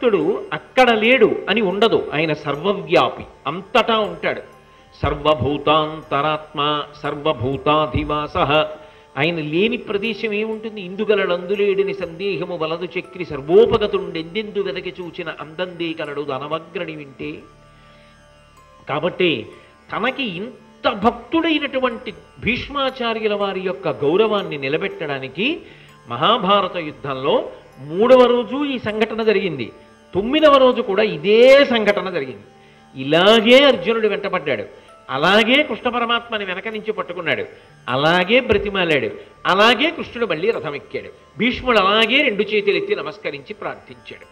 భగవంతుడు అక్కడ లేడు అని ఉండదు, ఆయన సర్వవ్యాపి, అంతటా ఉంటాడు. సర్వభూతాంతరాత్మ సర్వభూతాధివాస. ఆయన లేని ప్రదేశం ఏముంటుంది? ఇందుగలడందులేడిని సందేహము వలదు చక్రి సర్వోపగతుండెందెందు వెదకి చూచిన అందందే కలడు ధనవగ్రని వింటే. కాబట్టి తనకి ఇంత భక్తుడైనటువంటి భీష్మాచార్యుల వారి యొక్క గౌరవాన్ని నిలబెట్టడానికి మహాభారత యుద్ధంలో 3వ రోజు ఈ సంఘటన జరిగింది, 9వ రోజు కూడా ఇదే సంఘటన జరిగింది. ఇలాగే అర్జునుడు వెంటపడ్డాడు, అలాగే కృష్ణ పరమాత్మని వెనక నుంచి పట్టుకున్నాడు, అలాగే బ్రతిమాలాడు, అలాగే కృష్ణుడు మళ్ళీ రథం ఎక్కాడు. భీష్ముడు అలాగే 2 చేతులెత్తి నమస్కరించి ప్రార్థించాడు.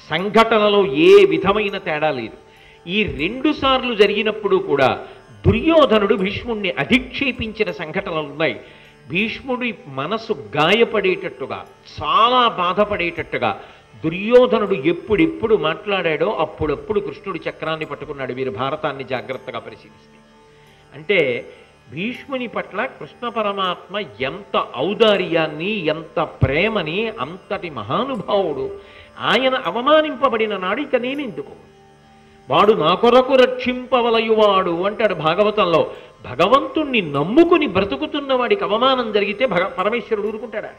సంఘటనలో ఏ విధమైన తేడా లేదు. ఈ 2 సార్లు జరిగినప్పుడు కూడా దుర్యోధనుడు భీష్ముడిని అధిక్షేపించిన సంఘటనలు ఉన్నాయి. భీష్ముడి మనసు గాయపడేటట్టుగా, చాలా బాధపడేటట్టుగా దుర్యోధనుడు ఎప్పుడెప్పుడు మాట్లాడాడో అప్పుడప్పుడు కృష్ణుడి చక్రాన్ని పట్టుకున్నాడు. మీరు భారతాన్ని జాగ్రత్తగా పరిశీలిస్తే అంటే భీష్ముని పట్ల కృష్ణ పరమాత్మ ఎంత ఔదార్యాన్ని, ఎంత ప్రేమని, అంతటి మహానుభావుడు. ఆయన అవమానింపబడిన నాడు ఇక నేనెందుకు, వాడు నా కొరకు రక్షింపవలయువాడు అంటాడు భాగవతంలో. భగవంతుణ్ణి నమ్ముకుని బ్రతుకుతున్న వాడికి అవమానం జరిగితే పరమేశ్వరుడు ఊరుకుంటాడా?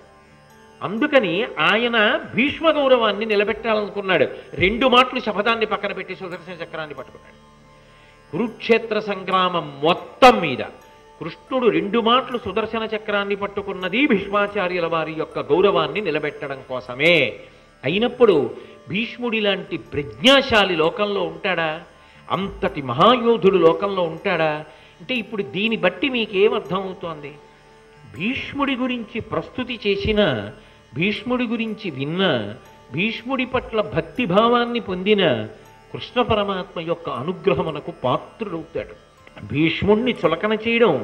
అందుకని ఆయన భీష్మ గౌరవాన్ని నిలబెట్టాలనుకున్నాడు. 2 మాటలు శపథాన్ని పక్కన పెట్టి సుదర్శన చక్రాన్ని పట్టుకున్నాడు. కురుక్షేత్ర సంగ్రామం మొత్తం మీద కృష్ణుడు 2 మాటలు సుదర్శన చక్రాన్ని పట్టుకున్నది భీష్మాచార్యుల వారి యొక్క గౌరవాన్ని నిలబెట్టడం కోసమే. అయినప్పుడు భీష్ముడి లాంటి ప్రజ్ఞాశాలి లోకంలో ఉంటాడా? అంతటి మహాయోధుడు లోకంలో ఉంటాడా? అంటే ఇప్పుడు దీన్ని బట్టి మీకేమర్థం అవుతోంది? భీష్ముడి గురించి ప్రస్తుతి చేసిన, భీష్ముడి గురించి విన్న, భీష్ముడి పట్ల భక్తిభావాన్ని పొందిన కృష్ణ పరమాత్మ యొక్క అనుగ్రహమునకు పాత్రుడవుతాడు. భీష్ముడిని చులకన చేయడం,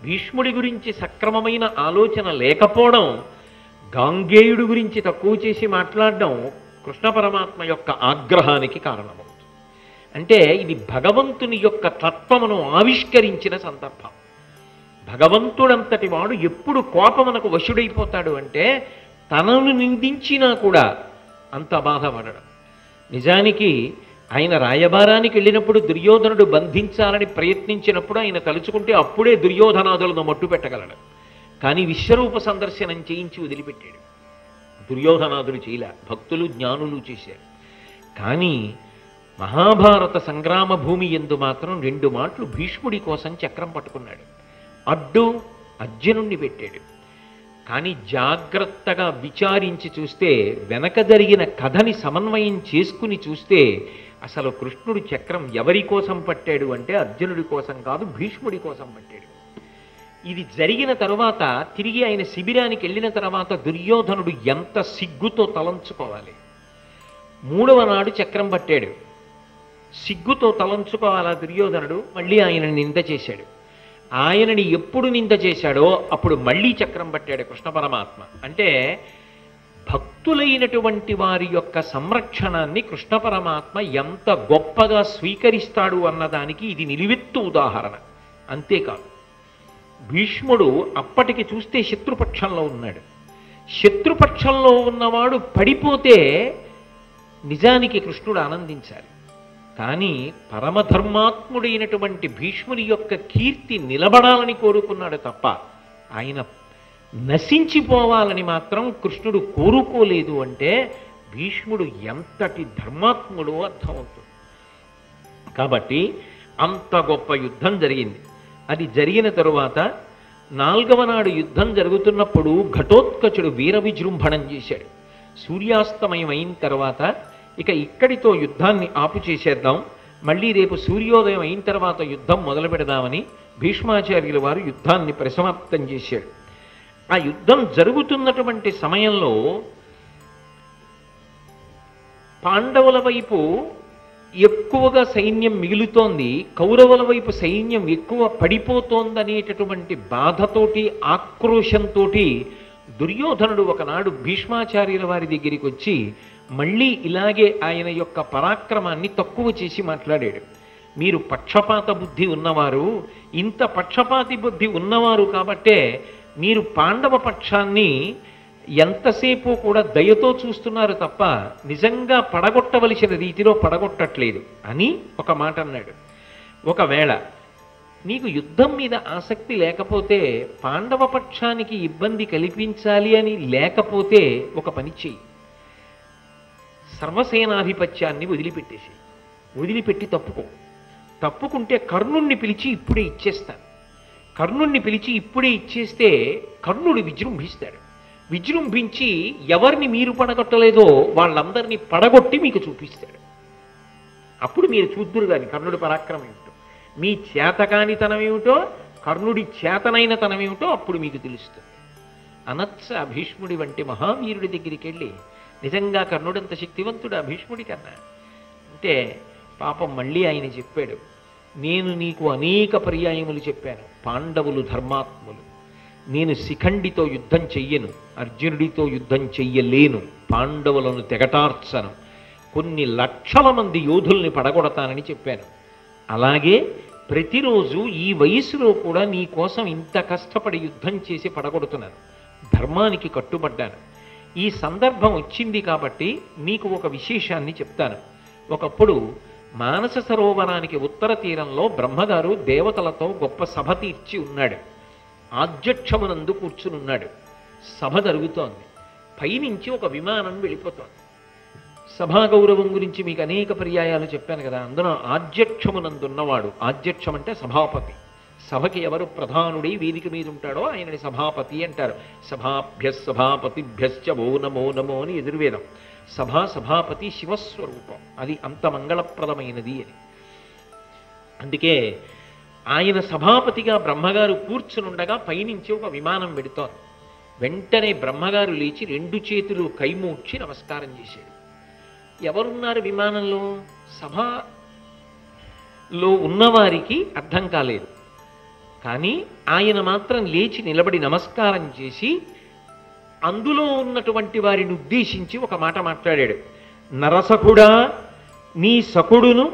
భీష్ముడి గురించి సక్రమమైన ఆలోచన లేకపోవడం, గాంగేయుడి గురించి తక్కువ చేసి మాట్లాడడం కృష్ణ పరమాత్మ యొక్క ఆగ్రహానికి కారణమవుతుంది. అంటే ఇది భగవంతుని యొక్క తత్వమును ఆవిష్కరించిన సందర్భం. భగవంతుడంతటి వాడు ఎప్పుడు కోపమునకు వశుడైపోతాడు అంటే తనను నిందించినా కూడా అంత బాధపడడం. నిజానికి ఆయన రాయబారానికి వెళ్ళినప్పుడు దుర్యోధనుడు బంధించాలని ప్రయత్నించినప్పుడు ఆయన తలుచుకుంటే అప్పుడే దుర్యోధనాదులను మట్టు పెట్టగలడు. కానీ విశ్వరూప సందర్శనం చేయించి వదిలిపెట్టాడు. దుర్యోధనాదులు చేయలే, భక్తులు జ్ఞానులు చేశారు. కానీ మహాభారత సంగ్రామ భూమి యందు మాత్రం 2 మాటలు భీష్ముడి కోసం చక్రం పట్టుకున్నాడు. అడ్డు అర్జునుణ్ణి పెట్టాడు. కానీ జాగ్రత్తగా విచారించి చూస్తే, వెనక జరిగిన కథని సమన్వయం చేసుకుని చూస్తే అసలు కృష్ణుడు చక్రం ఎవరి కోసం పట్టాడు అంటే అర్జునుడి కోసం కాదు, భీష్ముడి కోసం పట్టాడు. ఇది జరిగిన తరువాత తిరిగి ఆయన శిబిరానికి వెళ్ళిన తర్వాత దుర్యోధనుడు ఎంత సిగ్గుతో తలంచుకోవాలి. 3వ నాడు చక్రం పట్టాడు, సిగ్గుతో తలంచుకోవాలా దుర్యోధనుడు. మళ్ళీ ఆయన నింద చేశాడు. ఆయనని ఎప్పుడు నింద చేశాడో అప్పుడు మళ్ళీ చక్రం పట్టాడు కృష్ణ పరమాత్మ. అంటే భక్తులైనటువంటి వారి యొక్క సంరక్షణాన్ని కృష్ణ పరమాత్మ ఎంత గొప్పగా స్వీకరిస్తాడు అన్నదానికి ఇది నిలువెత్తు ఉదాహరణ. అంతేకాదు, భీష్ముడు అప్పటికి చూస్తే శత్రుపక్షంలో ఉన్నాడు. శత్రుపక్షంలో ఉన్నవాడు పడిపోతే నిజానికి కృష్ణుడు ఆనందించాలి. కానీ పరమధర్మాత్ముడైనటువంటి భీష్ముని యొక్క కీర్తి నిలబడాలని కోరుకున్నాడు తప్ప ఆయన నశించిపోవాలని మాత్రం కృష్ణుడు కోరుకోలేదు. అంటే భీష్ముడు ఎంతటి ధర్మాత్ముడో అర్థమవుతుంది. కాబట్టి అంత గొప్ప యుద్ధం జరిగింది. అది జరిగిన తరువాత 4వ నాడు యుద్ధం జరుగుతున్నప్పుడు ఘటోత్కచుడు వీర విజృంభణం చేశాడు. సూర్యాస్తమయం అయిన తర్వాత ఇక ఇక్కడితో యుద్ధాన్ని ఆపు చేసేద్దాం, మళ్ళీ రేపు సూర్యోదయం అయిన తర్వాత యుద్ధం మొదలు పెడదామని భీష్మాచార్యుల వారు యుద్ధాన్ని పరిసమాప్తం చేశాడు. ఆ యుద్ధం జరుగుతున్నటువంటి సమయంలో పాండవుల వైపు ఎక్కువగా సైన్యం మిగులుతోంది, కౌరవుల వైపు సైన్యం ఎక్కువ పడిపోతోందనేటటువంటి బాధతోటి, ఆక్రోశంతో దుర్యోధనుడు ఒకనాడు భీష్మాచార్యుల వారి దగ్గరికి వచ్చి మళ్ళీ ఇలాగే ఆయన యొక్క పరాక్రమాన్ని తక్కువ చేసి మాట్లాడాడు. మీరు పక్షపాత బుద్ధి ఉన్నవారు, ఇంత పక్షపాతి బుద్ధి ఉన్నవారు కాబట్టే మీరు పాండవ పక్షాన్ని ఎంతసేపు కూడా దయతో చూస్తున్నారు తప్ప నిజంగా పడగొట్టవలసిన రీతిలో పడగొట్టట్లేదు అని ఒక మాట అన్నాడు. ఒకవేళ నీకు యుద్ధం మీద ఆసక్తి లేకపోతే, పాండవ పక్షానికి ఇబ్బంది కల్పించాలి అని లేకపోతే ఒక పని చెయ్యి, సర్వసేనాధిపత్యాన్ని వదిలిపెట్టేసి, వదిలిపెట్టి తప్పుకుంటే కర్ణుణ్ణి పిలిచి ఇప్పుడే ఇచ్చేస్తాను. కర్ణుణ్ణి పిలిచి ఇప్పుడే ఇచ్చేస్తే కర్ణుడు విజృంభిస్తాడు. విజృంభించి ఎవరిని మీరు పడగొట్టలేదో వాళ్ళందరినీ పడగొట్టి మీకు చూపిస్తాడు. అప్పుడు మీరు చూద్దురు కానీ కర్ణుడి పరాక్రమం ఏమిటో, మీ చేతకానితనం ఏమిటో, కర్ణుడి చేతనైన తనం ఏమిటో అప్పుడు మీకు తెలుస్తుంది. అనత్స భీష్ముడి వంటి మహావీరుడి దగ్గరికి వెళ్ళి, నిజంగా కర్ణుడంత శక్తివంతుడు భీష్ముడి కన్నా అంటే, పాపం మళ్ళీ ఆయన చెప్పాడు, నేను నీకు అనేక పర్యాయములు చెప్పాను, పాండవులు ధర్మాత్ములు, నేను శిఖండితో యుద్ధం చెయ్యను, అర్జునుడితో యుద్ధం చెయ్యలేను, పాండవులను తెగటార్చను, కొన్ని లక్షల మంది యోధుల్ని పడగొడతానని చెప్పాను. అలాగే ప్రతిరోజు ఈ వయసులో కూడా నీ కోసం ఇంత కష్టపడి యుద్ధం చేసి పడగొడుతున్నాను, ధర్మానికి కట్టుబడ్డాను. ఈ సందర్భం వచ్చింది కాబట్టి నీకు ఒక విశేషాన్ని చెప్తాను. ఒకప్పుడు మానస సరోవరానికి ఉత్తర తీరంలో బ్రహ్మగారు దేవతలతో గొప్ప సభ తీర్చి ఉన్నాడు. ఆధ్యక్షమునందు కూర్చునున్నాడు. సభ జరుగుతోంది. పైనుంచి ఒక విమానం వెళ్ళిపోతోంది. సభా గౌరవం గురించి మీకు అనేక పర్యాయాలు చెప్పాను కదా. అందులో ఆధ్యక్షమునందున్నవాడు, ఆధ్యక్షం అంటే సభాపతి, సభకి ఎవరు ప్రధానుడి వేదిక మీద ఉంటాడో ఆయనని సభాపతి అంటారు. సభాపతిభ్యశ్చ ఓ నమో నమో అని ఎదుర్వేదం. సభాపతి శివస్వరూపం, అది అంత మంగళప్రదమైనది అని. అందుకే ఆయన సభాపతిగా బ్రహ్మగారు కూర్చునుండగా పైనుంచి ఒక విమానం పెడుతోంది. వెంటనే బ్రహ్మగారు లేచి 2 చేతులు కైమూడ్చి నమస్కారం చేశాడు. ఎవరున్నారు విమానంలో? సభలో ఉన్నవారికి అర్థం కాలేదు. కానీ ఆయన మాత్రం లేచి నిలబడి నమస్కారం చేసి అందులో ఉన్నటువంటి వారిని ఉద్దేశించి ఒక మాట మాట్లాడాడు. నరసకుడా, నీ సకుడును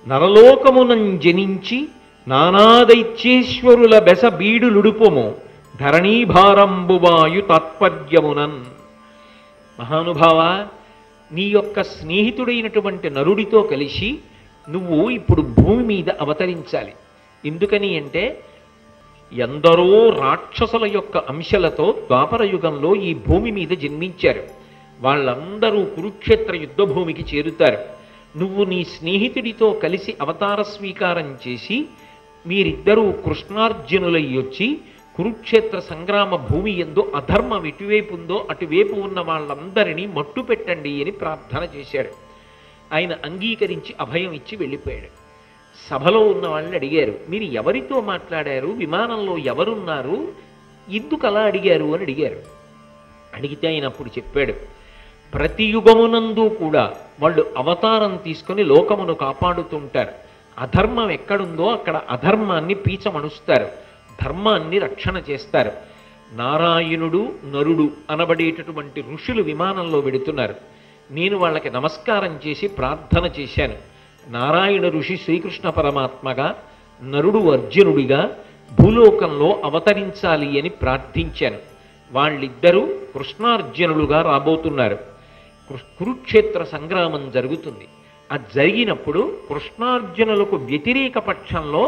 నరలోకమునం జనించి నానాదైత్యేశ్వరుల బెస బీడులుడుపుము ధరణీభారంబువాయు తాత్పర్యమునన్. మహానుభావ, నీ యొక్క స్నేహితుడైనటువంటి నరుడితో కలిసి నువ్వు ఇప్పుడు భూమి మీద అవతరించాలి. ఎందుకని అంటే, ఎందరో రాక్షసుల యొక్క అంశలతో ద్వాపర యుగంలో ఈ భూమి మీద జన్మించారు. వాళ్ళందరూ కురుక్షేత్ర యుద్ధ భూమికి చేరుతారు. నువ్వు నీ స్నేహితుడితో కలిసి అవతార స్వీకారం చేసి మీరిద్దరూ కృష్ణార్జునులై వచ్చి కురుక్షేత్ర సంగ్రామ భూమి యందు అధర్మం ఎటువైపు ఉందో అటువైపు ఉన్న వాళ్ళందరినీ మట్టు పెట్టండి అని ప్రార్థన చేశాడు. ఆయన అంగీకరించి అభయం ఇచ్చి వెళ్ళిపోయాడు. సభలో ఉన్న వాళ్ళని అడిగారు, మీరు ఎవరితో మాట్లాడారు, విమానంలో ఎవరున్నారు, ఎందుకు అలా అడిగారు అని అడిగారు. అడిగితే ఆయన అప్పుడు చెప్పాడు, ప్రతి యుగమునందు కూడా వాళ్ళు అవతారం తీసుకొని లోకమును కాపాడుతుంటారు. అధర్మం ఎక్కడుందో అక్కడ అధర్మాన్ని పీచమణుస్తారు, ధర్మాన్ని రక్షణ చేస్తారు. నారాయణుడు నరుడు అనబడేటటువంటి ఋషులు విమానంలో వెడుతున్నారు. నేను వాళ్ళకి నమస్కారం చేసి ప్రార్థన చేశాను. నారాయణ ఋషి శ్రీకృష్ణ పరమాత్మగా, నరుడు అర్జునుడిగా భూలోకంలో అవతరించాలి అని ప్రార్థించాను. వాళ్ళిద్దరూ కృష్ణార్జునులుగా రాబోతున్నారు. కురుక్షేత్ర సంగ్రామం జరుగుతుంది. అది జరిగినప్పుడు కృష్ణార్జునులకు వ్యతిరేక పక్షంలో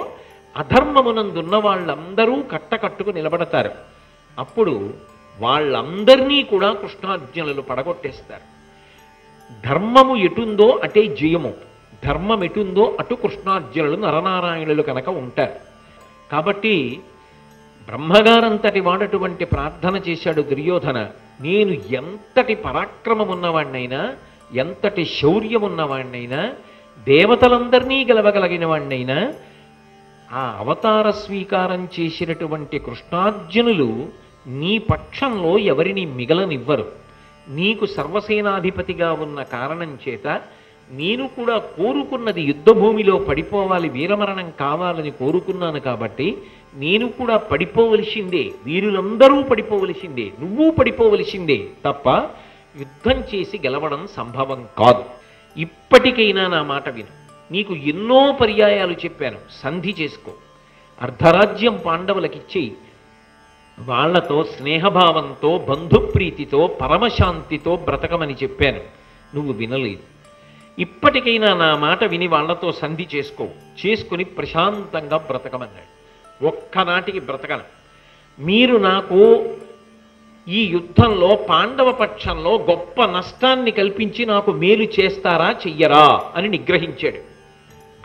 అధర్మమునందున్న వాళ్ళందరూ కట్టకట్టుకు నిలబడతారు. అప్పుడు వాళ్ళందరినీ కూడా కృష్ణార్జునులు పడగొట్టేస్తారు. ధర్మము ఎటుందో అటే జయము, ధర్మం ఎటుందో అటు కృష్ణార్జునులు నరనారాయణులు కనుక ఉంటారు. కాబట్టి బ్రహ్మగారంతటి వాడటువంటి ప్రార్థన చేశాడు దుర్యోధన. నేను ఎంతటి పరాక్రమమున్నవాణ్ణైనా, ఎంతటి శౌర్యమున్నవాణ్ణైనా, దేవతలందరినీ గెలవగలిగిన వాణ్ణైనా, ఆ అవతార స్వీకారం చేసినటువంటి కృష్ణార్జునులు నీ పక్షంలో ఎవరిని మిగలనివ్వరు. నీకు సర్వసేనాధిపతిగా ఉన్న కారణం చేత నేను కూడా కోరుకున్నది యుద్ధభూమిలో పడిపోవాలి, వీరమరణం కావాలని కోరుకున్నాను. కాబట్టి నేను కూడా పడిపోవలసిందే, వీరులందరూ పడిపోవలసిందే, నువ్వు పడిపోవలసిందే తప్ప యుద్ధం చేసి గెలవడం సంభవం కాదు. ఇప్పటికైనా నా మాట విను. నీకు ఎన్నో పర్యాయాలు చెప్పాను, సంధి చేసుకో, అర్ధరాజ్యం పాండవులకిచ్చేయి, వాళ్లతో స్నేహభావంతో బంధుప్రీతితో పరమశాంతితో బ్రతకమని చెప్పాను, నువ్వు వినలేదు. ఇప్పటికైనా నా మాట విని వాళ్లతో సంధి చేసుకుని ప్రశాంతంగా బ్రతకమన్నాడు. ఒక్కనాటికి బ్రతకను. మీరు నాకు ఈ యుద్ధంలో పాండవ పక్షంలో గొప్ప నష్టాన్ని కల్పించి నాకు మేలు చేస్తారా చెయ్యరా అని నిగ్రహించాడు.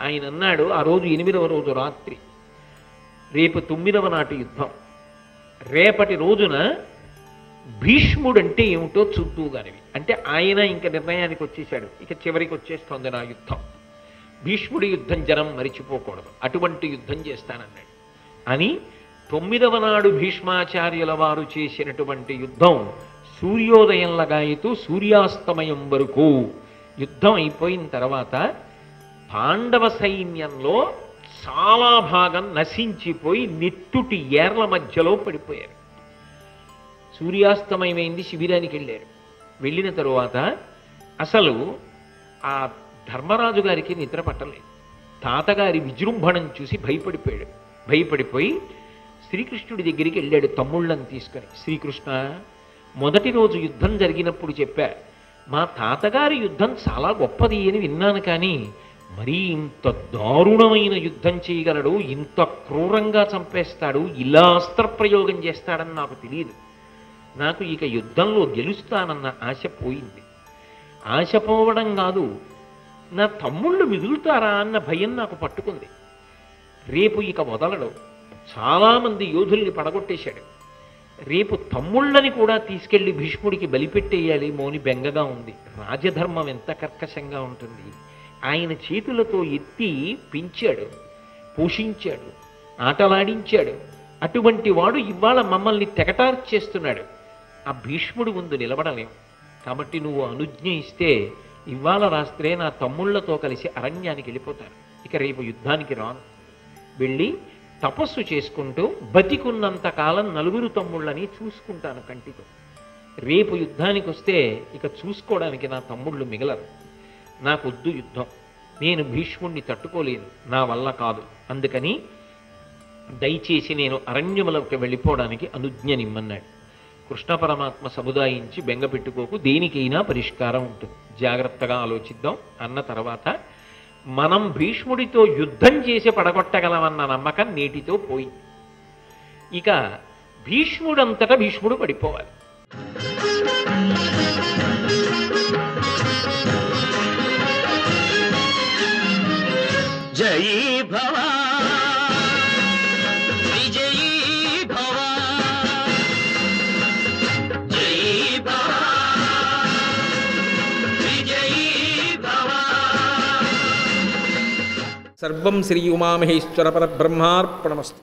ఆయన అన్నాడు, ఆ రోజు 8వ రోజు రాత్రి, రేపు 9వ నాటి యుద్ధం, రేపటి రోజున భీష్ముడంటే ఏమిటో చూద్దుగానివి. అంటే ఆయన ఇంక నిర్ణయానికి వచ్చేశాడు, ఇక చివరికి వచ్చేస్తోంది నా యుద్ధం, భీష్ముడి యుద్ధం జనం మరిచిపోకూడదు, అటువంటి యుద్ధం చేస్తానన్నాడు. అని 9వ నాడు భీష్మాచార్యుల వారు చేసినటువంటి యుద్ధం సూర్యోదయం లగాయితూ సూర్యాస్తమయం వరకు యుద్ధం అయిపోయిన తర్వాత పాండవ సైన్యంలో చాలా భాగం నశించిపోయి నెత్తుటి ఏర్ల మధ్యలో పడిపోయారు. సూర్యాస్తమయమైంది, శిబిరానికి వెళ్ళారు. వెళ్ళిన తరువాత అసలు ఆ ధర్మరాజు గారికి నిద్ర పట్టలేదు. తాతగారి విజృంభణం చూసి భయపడిపోయి శ్రీకృష్ణుడి దగ్గరికి వెళ్ళాడు తమ్ముళ్ళని తీసుకొని. శ్రీకృష్ణ, మొదటి రోజు యుద్ధం జరిగినప్పుడు చెప్పా, మా తాతగారి యుద్ధం చాలా గొప్పది అని విన్నాను, కానీ మరీ ఇంత దారుణమైన యుద్ధం చేయగలడు, ఇంత క్రూరంగా చంపేస్తాడు, ఇలా అస్త్రప్రయోగం చేస్తాడని నాకు తెలియదు. నాకు ఇక యుద్ధంలో గెలుస్తానన్న ఆశ పోయింది. ఆశ పోవడం కాదు, నా తమ్ముళ్ళు మిగులుతారా అన్న భయం నాకు పట్టుకుంది. రేపు ఇక వదలడు, చాలామంది యోధుల్ని పడగొట్టేశాడు, రేపు తమ్ముళ్ళని కూడా తీసుకెళ్లి భీష్ముడికి బలిపెట్టేయాలి మోని బెంగగా ఉంది. రాజధర్మం ఎంత కర్కశంగా ఉంటుంది. ఆయన చేతులతో ఎత్తి పెంచాడు, పోషించాడు, ఆటలాడించాడు. అటువంటి వాడు ఇవాళ మమ్మల్ని తెగటార్చేస్తున్నాడు. ఆ భీష్ముడి ముందు నిలబడలేం. కాబట్టి నువ్వు అనుజ్ఞ ఇస్తే ఇవాళ రాత్రే నా తమ్ముళ్లతో కలిసి అరణ్యానికి వెళ్ళిపోతాను. ఇక రేపు యుద్ధానికి రాను. వెళ్ళి తపస్సు చేసుకుంటూ బతికున్నంత కాలం 4 తమ్ముళ్ళని చూసుకుంటాను కంటితో. రేపు యుద్ధానికి వస్తే ఇక చూసుకోవడానికి నా తమ్ముళ్ళు మిగలరు. నాకొద్దు యుద్ధం, నేను భీష్ముడిని తట్టుకోలేను, నా వల్ల కాదు. అందుకని దయచేసి నేను అరణ్యములకు వెళ్ళిపోవడానికి అనుజ్ఞనిమ్మన్నాడు. కృష్ణ పరమాత్మ సముదాయించి బెంగ పెట్టుకోకు, దేనికైనా పరిష్కారం ఉంటుంది, జాగ్రత్తగా ఆలోచిద్దాం అన్న తర్వాత మనం భీష్ముడితో యుద్ధం చేసి పడగొట్టగలమన్న నమ్మకం నేటితో పోయింది. ఇక భీష్ముడంతటా భీష్ముడు పడిపోవాలి. జయీ భవ విజయీ భవ, జయీ భవ విజయీ భవ. సర్వం శ్రీ ఉమామహేశ్వర పరబ్రహ్మార్పణమస్తు.